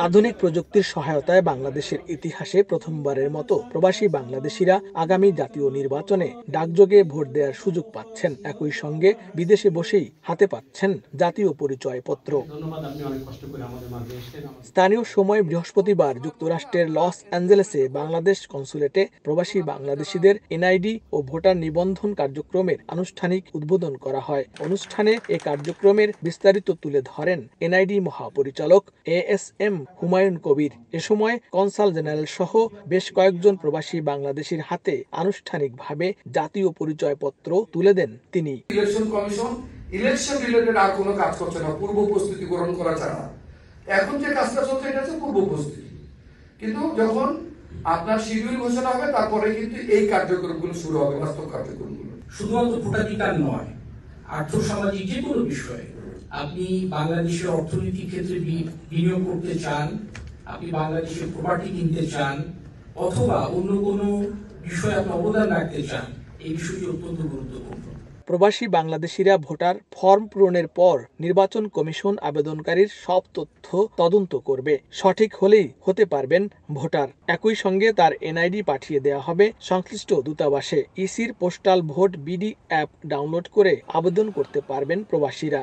আধুনিক প্রযুক্তির সহায়তায় বাংলাদেশের ইতিহাসে প্রথমবারের মতো প্রবাসী বাংলাদেশিরা আগামী জাতীয় নির্বাচনে ডাকযোগে ভোট দেওয়ার সুযোগ পাচ্ছেন। একই সঙ্গে বিদেশে বসেই হাতে পাচ্ছেন জাতীয় পরিচয়পত্র। স্থানীয় সময় বৃহস্পতিবার যুক্তরাষ্ট্রের লস অ্যাঞ্জেলেসে বাংলাদেশ কনসুলেটে প্রবাসী বাংলাদেশিদের এনআইডি ও ভোটার নিবন্ধন কার্যক্রমের আনুষ্ঠানিক উদ্বোধন করা হয়। অনুষ্ঠানে এ কার্যক্রমের বিস্তারিত তুলে ধরেন এনআইডি মহাপরিচালক ASM হুমায়ুন কবির। এ সময় কনসাল জেনারেল সহ বেশ কয়েকজন প্রবাসী বাংলাদেশির হাতে আনুষ্ঠানিকভাবে জাতীয় পরিচয়পত্র তুলে দেন তিনি। ইলেকশন কমিশন ইলেকশন রিলেটেড আর কোনো কাজ করছে না, পূর্ব প্রস্তুতি গ্রহণ করা ছাড়া। এখন যে কাজটা চলছে এটা হচ্ছে পূর্ব প্রস্তুতি, কিন্তু যখন আপনার শিডিউল ঘোষণা হবে তারপরে কিন্তু এই কার্যক্রমগুলো শুরু হবে, বাস্তব কার্যক্রমগুলো। শুধুমাত্র ভোটাধিকার নয়, আর্থসামাজিক যে কোনো বিষয়ে আপনি বাংলাদেশের অর্থনীতির ক্ষেত্রে বিনিয়োগ করতে চান, আপনি বাংলাদেশের প্রপার্টি কিনতে চান, অথবা অন্য কোনো বিষয়ে আপনি অবদান রাখতে চান, এই বিষয়টি অত্যন্ত গুরুত্বপূর্ণ। প্রবাসী বাংলাদেশিরা ভোটার ফর্ম পূরণের পর নির্বাচন কমিশন আবেদনকারীর সব তথ্য তদন্ত করবে। সঠিক হলেই হতে পারবেন ভোটার। একই সঙ্গে তার এনআইডি পাঠিয়ে দেওয়া হবে সংশ্লিষ্ট দূতাবাসে। ইসির postal vote BD app download করে আবেদন করতে পারবেন প্রবাসীরা।